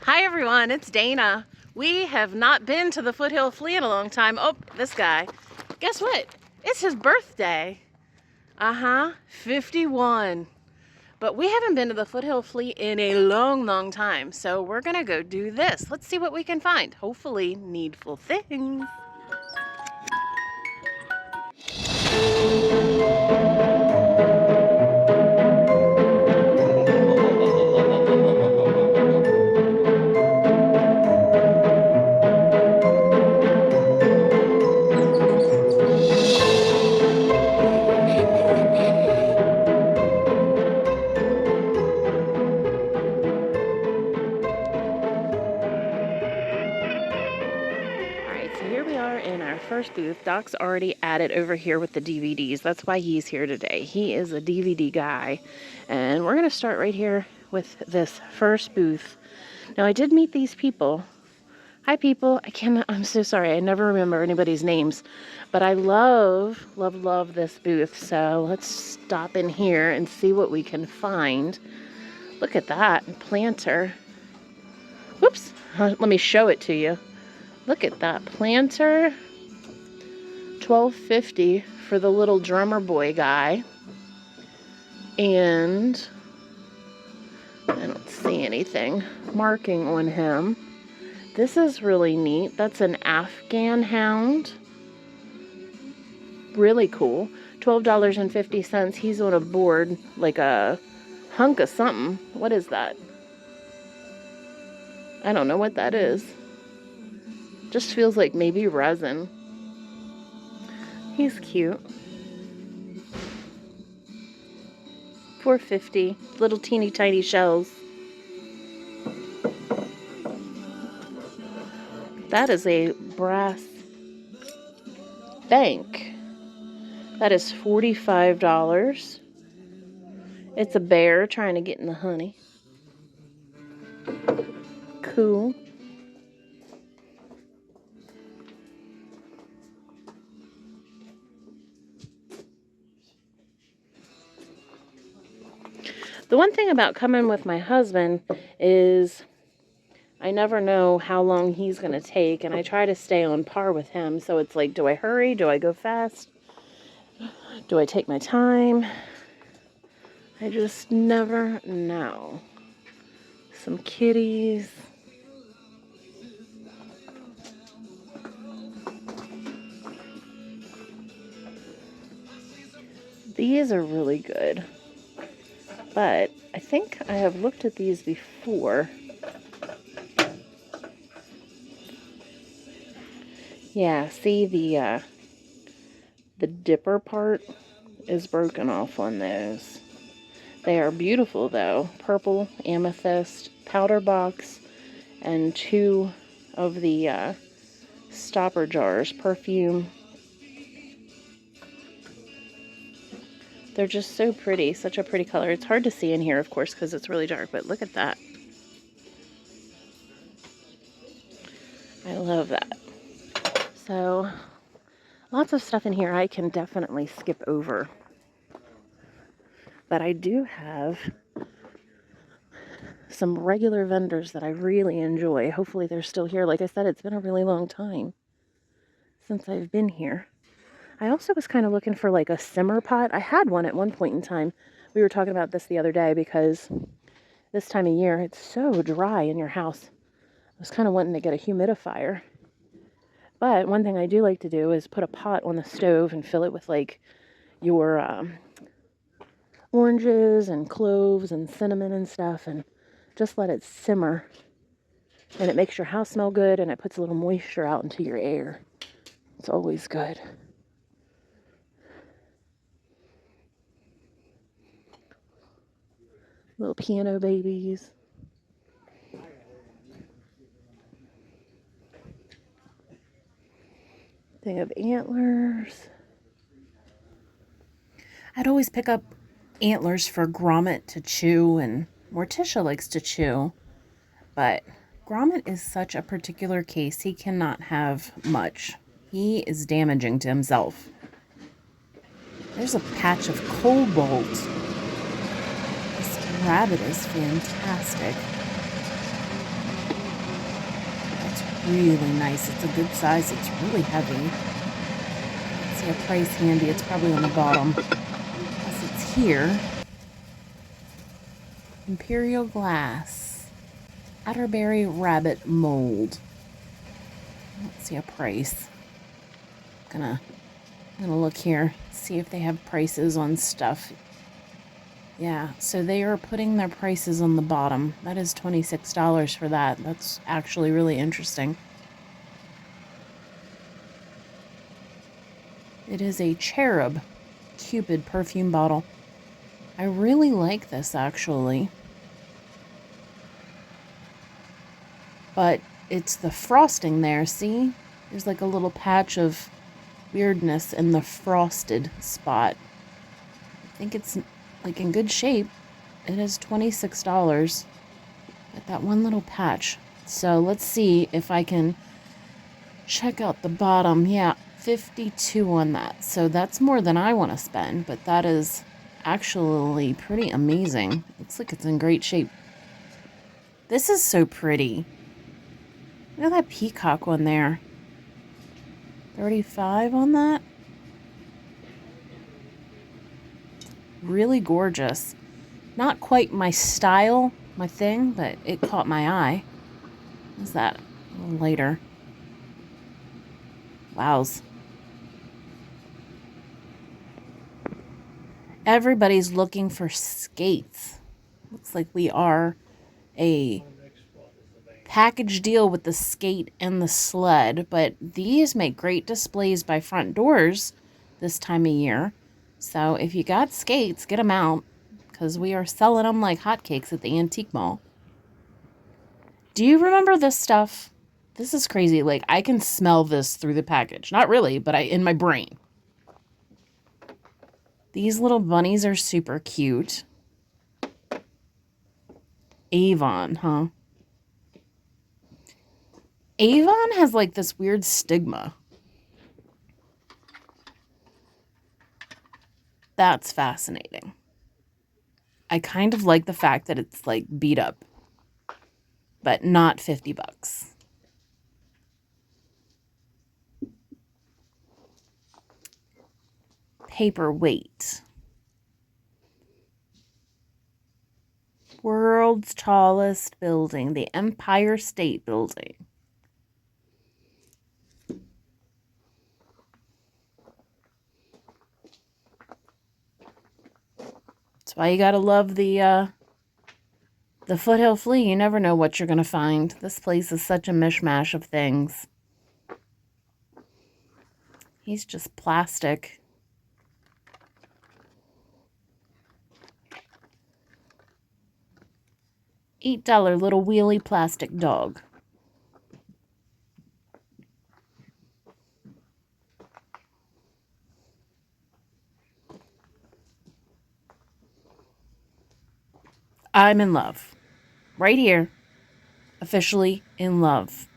Hi everyone, it's Dana. We have not been to the Foothill Flea in a long time. Oh, this guy. Guess what? It's his birthday. 51. But we haven't been to the Foothill Flea in a long time. So we're gonna go do this. Let's see what we can find. Hopefully needful things. In our first booth. Doc's already at it over here with the DVDs. That's why he's here today. He is a DVD guy. And we're going to start right here with this first booth. Now, I did meet these people. Hi, people. I'm so sorry. I never remember anybody's names. But I love this booth. So let's stop in here and see what we can find. Look at that planter. Whoops. Let me show it to you. Look at that planter. $12.50 for the little drummer boy guy. And I don't see anything marking on him. This is really neat. That's an Afghan hound. Really cool. $12.50. He's on a board, like a hunk of something. What is that? I don't know what that is. Just feels like maybe resin. He's cute. $4.50. Little teeny tiny shells. That is a brass bank. That is $45. It's a bear trying to get in the honey. Cool. The one thing about coming with my husband is I never know how long he's going to take, and I try to stay on par with him. So it's like, do I hurry? Do I go fast? Do I take my time? I just never know. Some kitties. These are really good. But I think I have looked at these before. Yeah, see the dipper part is broken off on those. They are beautiful though. Purple, amethyst, powder box, and 2 of the stopper jars, perfume. They're just so pretty, such a pretty color. It's hard to see in here, of course, because it's really dark, but look at that. I love that. So, lots of stuff in here I can definitely skip over. But I do have some regular vendors that I really enjoy. Hopefully they're still here. Like I said, it's been a really long time since I've been here. I also was kind of looking for like a simmer pot. I had one at one point in time. We were talking about this the other day because this time of year, it's so dry in your house. I was kind of wanting to get a humidifier. But one thing I do like to do is put a pot on the stove and fill it with like your oranges and cloves and cinnamon and stuff, and just let it simmer. And it makes your house smell good, and it puts a little moisture out into your air. It's always good. Little piano babies. Thing of antlers. I'd always pick up antlers for Gromit to chew, and Morticia likes to chew. But Gromit is such a particular case. He cannot have much. He is damaging to himself. There's a patch of cobalt. This rabbit is fantastic. really nice. It's a good size. It's really heavy. Let's see a price handy. It's probably on the bottom. Unless it's here. Imperial glass. Atterbury rabbit mold. Let's see a price. I'm gonna look here, see if they have prices on stuff. Yeah, so they are putting their prices on the bottom. That is $26 for that. That's actually really interesting. It is a Cherub Cupid perfume bottle. I really like this, actually. But it's the frosting there, see? There's like a little patch of weirdness in the frosted spot. I think it's like in good shape. It is $26. But that one little patch. So let's see if I can check out the bottom. Yeah, $52 on that. So that's more than I want to spend, but that is actually pretty amazing. Looks like it's in great shape. This is so pretty. Look at that peacock one there. 35 on that. Really gorgeous. Not quite my style, my thing, but it caught my eye. What's that? A little later. Wows. Everybody's looking for skates. Looks like we are a package deal with the skate and the sled, but these make great displays by front doors this time of year. So if you got skates, get them out, because we are selling them like hotcakes at the antique mall. Do you remember this stuff? This is crazy. Like, I can smell this through the package. Not really, but in my brain. These little bunnies are super cute. Avon, huh? Avon has like this weird stigma. That's fascinating. I kind of like the fact that it's like beat up, but not $50. Paperweight. World's tallest building, the Empire State Building. That's why you gotta love the Foothill Flea. You never know what you're gonna find. This place is such a mishmash of things. He's just plastic. $8 little wheelie plastic dog. I'm in love. Right here. Officially in love.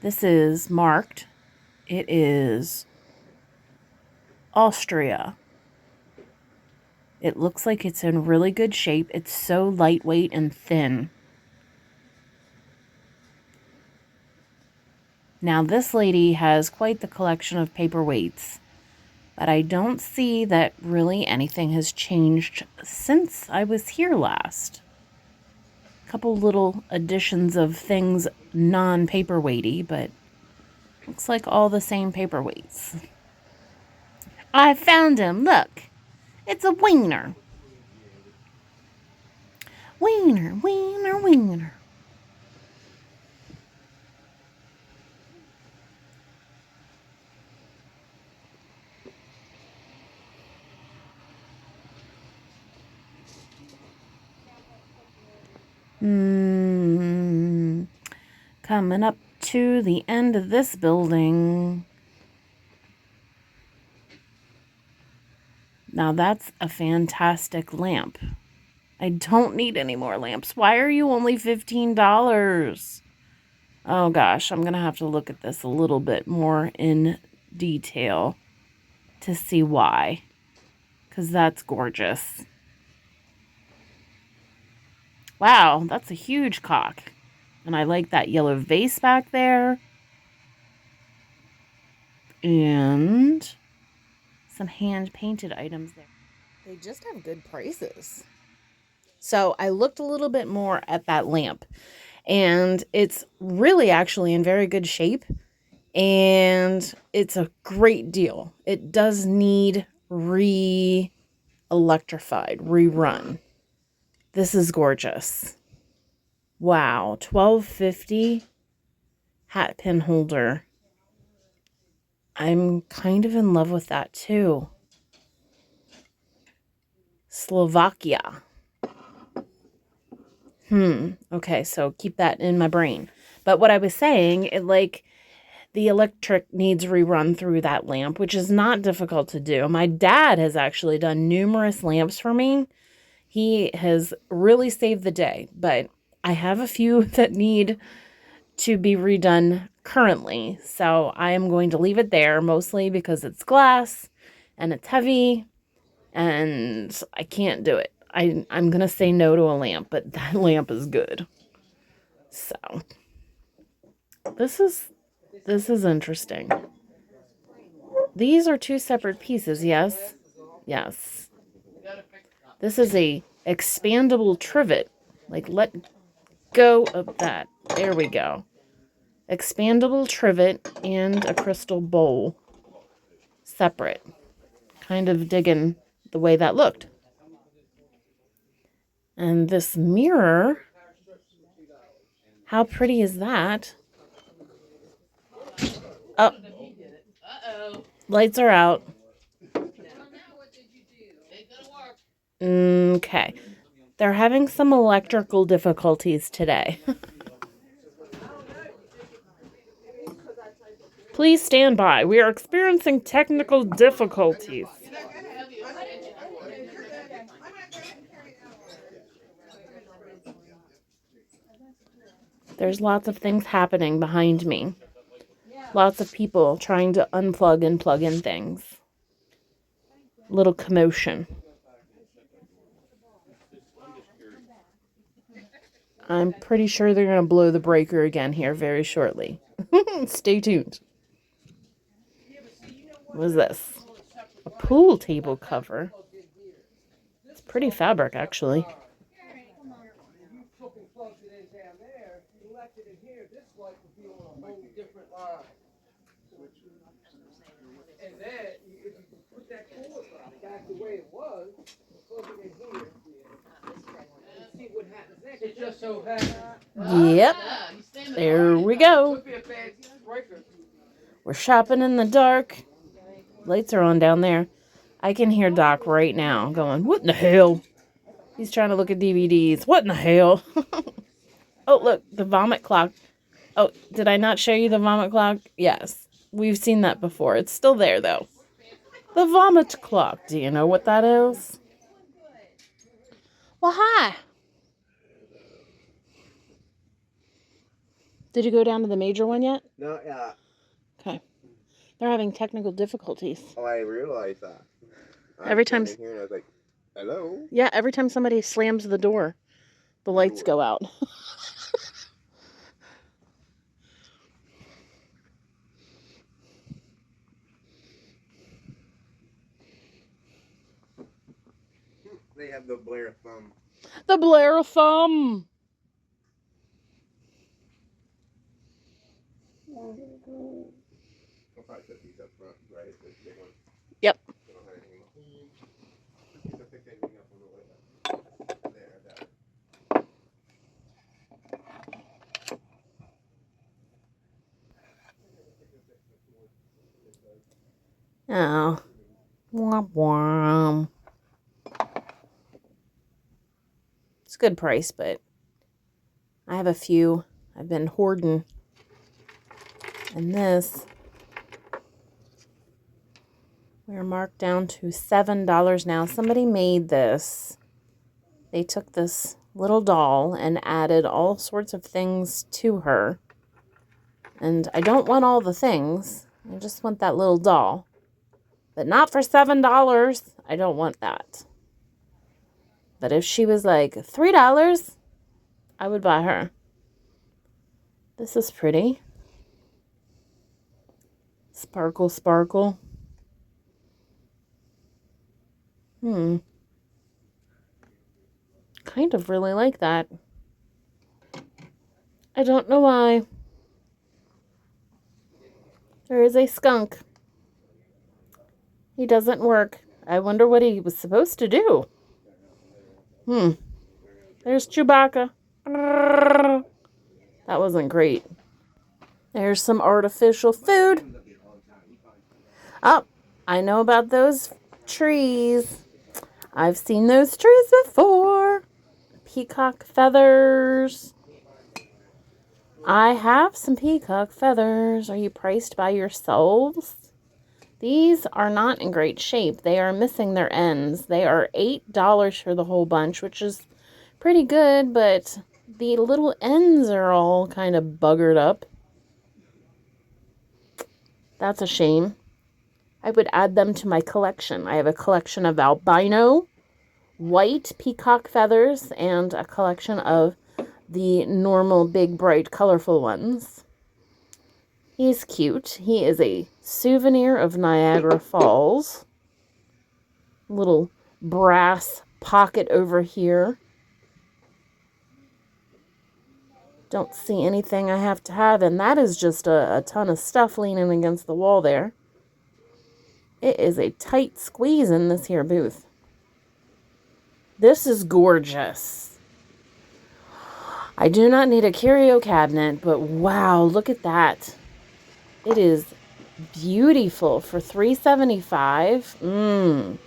This is marked. It is Austria. It looks like it's in really good shape. It's so lightweight and thin. Now this lady has quite the collection of paperweights, but I don't see that really anything has changed since I was here last. A couple little additions of things non-paperweighty, but looks like all the same paperweights. I found him. Look. It's a wiener. Wiener, wiener, wiener. Coming up to the end of this building. Now that's a fantastic lamp. I don't need any more lamps. Why are you only $15? Oh gosh, I'm going to have to look at this a little bit more in detail to see why. Because that's gorgeous. Wow, that's a huge cock. And I like that yellow vase back there. And some hand-painted items there. They just have good prices. So I looked a little bit more at that lamp. And it's really actually in very good shape. And it's a great deal. It does need electrified, rerun. This is gorgeous. Wow, $12.50 hat pin holder. I'm kind of in love with that too. Slovakia. Okay, so keep that in my brain. But what I was saying, the electric needs rerun through that lamp, which is not difficult to do. My dad has actually done numerous lamps for me. He has really saved the day, but I have a few that need to be redone currently. So I am going to leave it there, mostly because it's glass and it's heavy and I can't do it. I'm going to say no to a lamp, but that lamp is good. So this is interesting. These are two separate pieces, yes? Yes. This is a expandable trivet. Like, let go of that. There we go. Expandable trivet and a crystal bowl. Separate. Kind of digging the way that looked. And this mirror, how pretty is that? Oh, lights are out. Okay. They're having some electrical difficulties today. Please stand by. We are experiencing technical difficulties. There's lots of things happening behind me. Lots of people trying to unplug and plug in things. Little commotion. I'm pretty sure they're going to blow the breaker again here very shortly. Stay tuned. What is this? A pool table cover. It's pretty fabric, actually. Yep. There we go. We're shopping in the dark. Lights are on down there. I can hear Doc right now going, what in the hell? He's trying to look at DVDs. What in the hell? Oh, look, the vomit clock. Oh, did I not show you the vomit clock? Yes. We've seen that before. It's still there, though. The vomit clock. Do you know what that is? Well, hi. Did you go down to the major one yet? No, yeah. Okay. They're having technical difficulties. Oh, I realized that. Every time. Here and I was like, hello? Yeah, every time somebody slams the door, the lights go out. They have the Blair thumb. The Blair thumb! I'll probably set these up front, right? The big one. Yep. Oh. Womp womp. It's a good price, but I have a few. I've been hoarding. And this, we're marked down to $7 now. Somebody made this. They took this little doll and added all sorts of things to her. And I don't want all the things. I just want that little doll. But not for $7. I don't want that. But if she was like $3, I would buy her. This is pretty. Sparkle, sparkle. Kind of really like that. I don't know why. There is a skunk. He doesn't work. I wonder what he was supposed to do. There's Chewbacca. That wasn't great. There's some artificial food. Oh, I know about those trees. I've seen those trees before. Peacock feathers. I have some peacock feathers. Are you priced by yourselves? These are not in great shape. They are missing their ends. They are $8 for the whole bunch, which is pretty good, but the little ends are all kind of buggered up. That's a shame. I would add them to my collection. I have a collection of albino white peacock feathers and a collection of the normal big bright colorful ones. He's cute. He is a souvenir of Niagara Falls. Little brass pocket over here. Don't see anything I have to have, and that is just a ton of stuff leaning against the wall there. It is a tight squeeze in this here booth. This is gorgeous. I do not need a curio cabinet, but wow, look at that. It is beautiful for $3.75.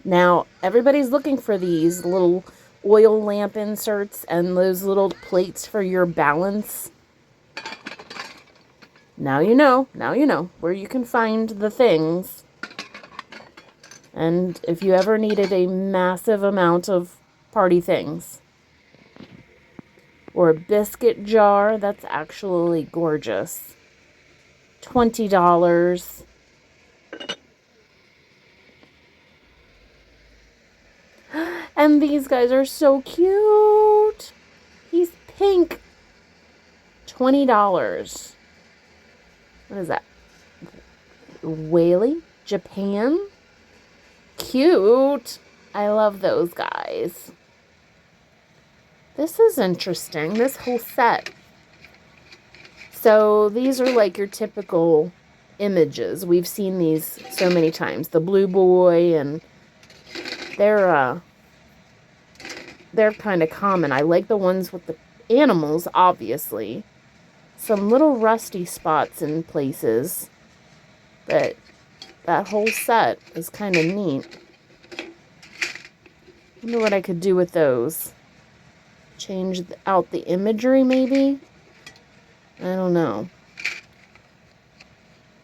Now, everybody's looking for these little oil lamp inserts and those little plates for your balance. Now you know where you can find the things. And if you ever needed a massive amount of party things. Or a biscuit jar, that's actually gorgeous. $20. And these guys are so cute. He's pink. $20. What is that? Whaley? Japan? Cute. I love those guys. This is interesting. This whole set. So these are like your typical images. We've seen these so many times. The blue boy, and they're kind of common. I like the ones with the animals, obviously. Some little rusty spots in places. But that whole set is kind of neat. Wonder what I could do with those. Change out the imagery, maybe? I don't know.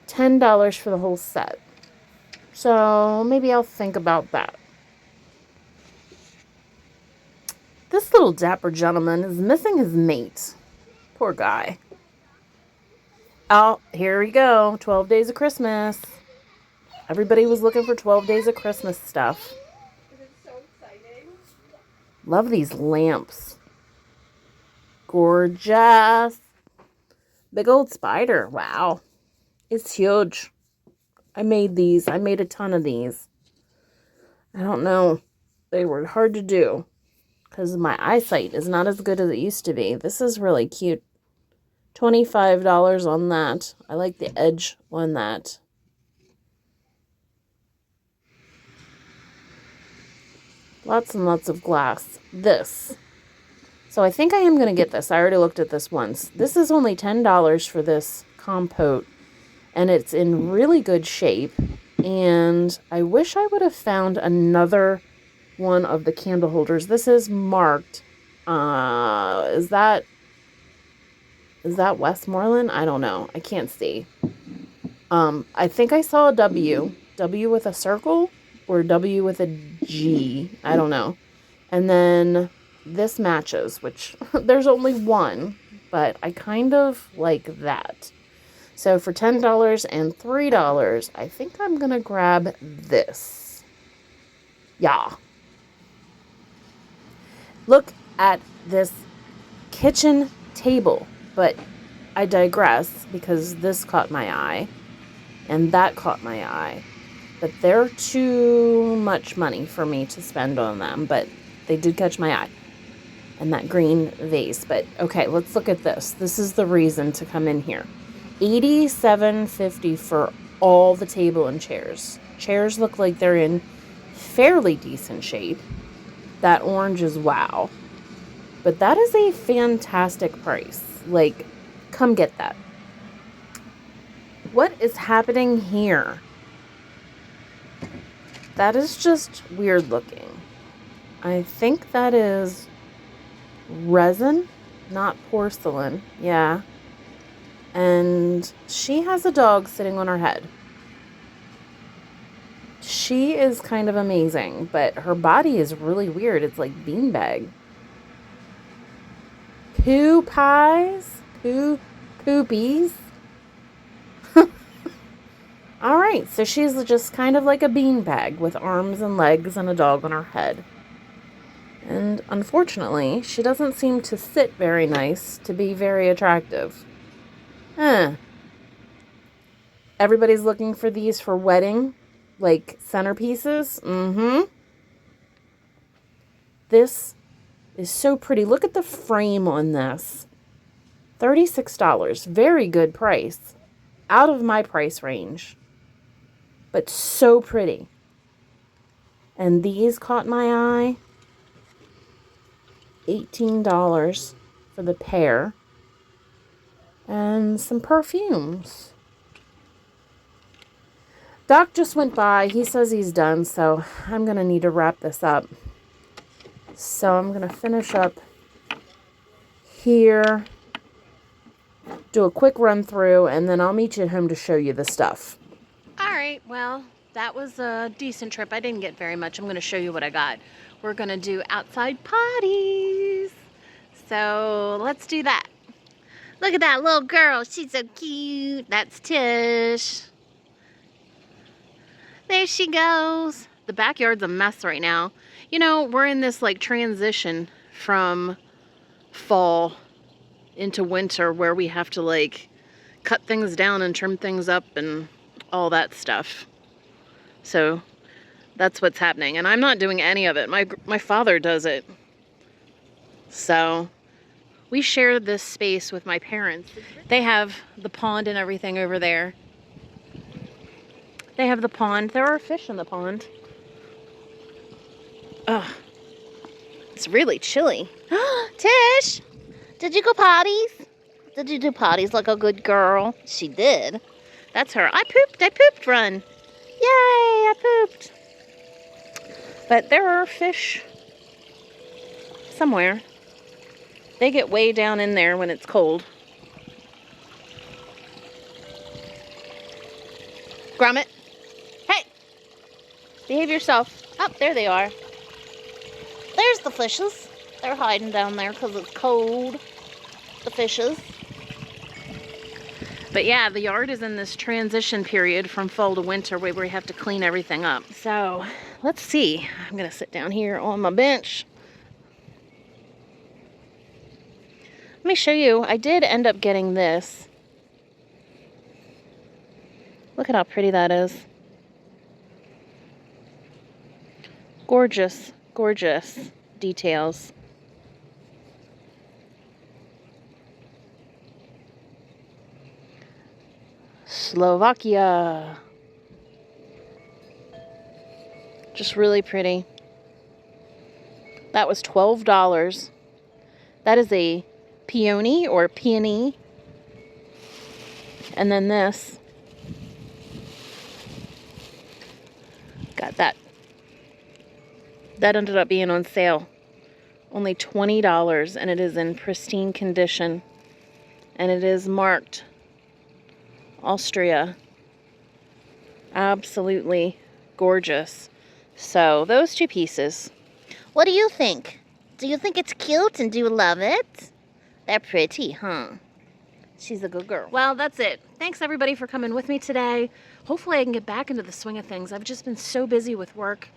$10 for the whole set. So maybe I'll think about that. This little dapper gentleman is missing his mate. Poor guy. Oh, here we go. 12 Days of Christmas. Everybody was looking for 12 Days of Christmas stuff. It is so exciting. Love these lamps. Gorgeous. Big old spider. Wow. It's huge. I made these. I made a ton of these. I don't know. They were hard to do because my eyesight is not as good as it used to be. This is really cute. $25 on that. I like the edge on that. Lots and lots of glass. This. So I think I am going to get this. I already looked at this once. This is only $10 for this compote. And it's in really good shape. And I wish I would have found another one of the candle holders. This is marked. Is that Westmoreland? I don't know. I can't see. I think I saw a W. W with a circle or W with a G. I don't know. And then this matches, which there's only one, but I kind of like that. So for $10 and $3, I think I'm going to grab this. Yeah. Look at this kitchen table. But I digress because this caught my eye and that caught my eye. But they're too much money for me to spend on them. But they did catch my eye. And that green vase. But okay, let's look at this. This is the reason to come in here. $87.50 for all the table and chairs. Chairs look like they're in fairly decent shape. That orange is wow. But that is a fantastic price. Like, come get that. What is happening here? That is just weird looking. I think that is resin, not porcelain. Yeah. And she has a dog sitting on her head. She is kind of amazing, but her body is really weird. It's like beanbag. Poo pies? Poopies? Alright, so she's just kind of like a beanbag with arms and legs and a dog on her head. And unfortunately, she doesn't seem to sit very nice to be very attractive. Everybody's looking for these for wedding, like centerpieces. This is so pretty. Look at the frame on this. $36. Very good price. Out of my price range. But so pretty. And these caught my eye. $18 for the pair. And some perfumes. Doc just went by. He says he's done, so I'm going to need to wrap this up. So I'm going to finish up here, do a quick run through, and then I'll meet you at home to show you the stuff. All right, well, that was a decent trip. I didn't get very much. I'm going to show you what I got. We're going to do outside potties. So let's do that. Look at that little girl. She's so cute. That's Tish. There she goes. The backyard's a mess right now. You know, we're in this like transition from fall into winter where we have to like cut things down and trim things up and all that stuff. So that's what's happening. And I'm not doing any of it. My father does it. So we share this space with my parents. They have the pond and everything over there. They have the pond. There are fish in the pond. Ugh. It's really chilly. Tish! Did you go potties? Did you do potties like a good girl? She did. That's her. I pooped, run. Yay, I pooped. But there are fish somewhere. They get way down in there when it's cold. Grommet. Hey! Behave yourself. Oh, there they are. There's the fishes. They're hiding down there because it's cold. The fishes. But yeah, the yard is in this transition period from fall to winter where we have to clean everything up. So, let's see. I'm going to sit down here on my bench. Let me show you. I did end up getting this. Look at how pretty that is. Gorgeous, gorgeous details. Slovakia. Just really pretty. That was $12. That is a peony or peony. And then this. Got that. That ended up being on sale. Only $20, and it is in pristine condition. And it is marked Austria. Absolutely gorgeous. So, those two pieces. What do you think? Do you think it's cute and do you love it? They're pretty, huh? She's a good girl. Well, that's it. Thanks everybody for coming with me today. Hopefully I can get back into the swing of things. I've just been so busy with work.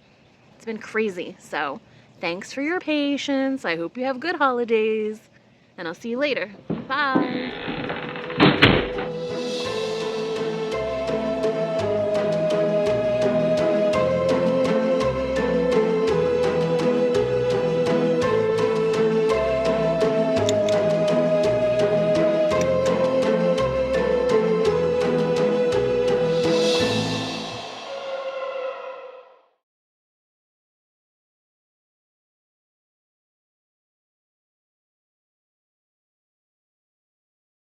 It's been crazy. So, Thanks for your patience. I hope you have good holidays. And I'll see you later. Bye.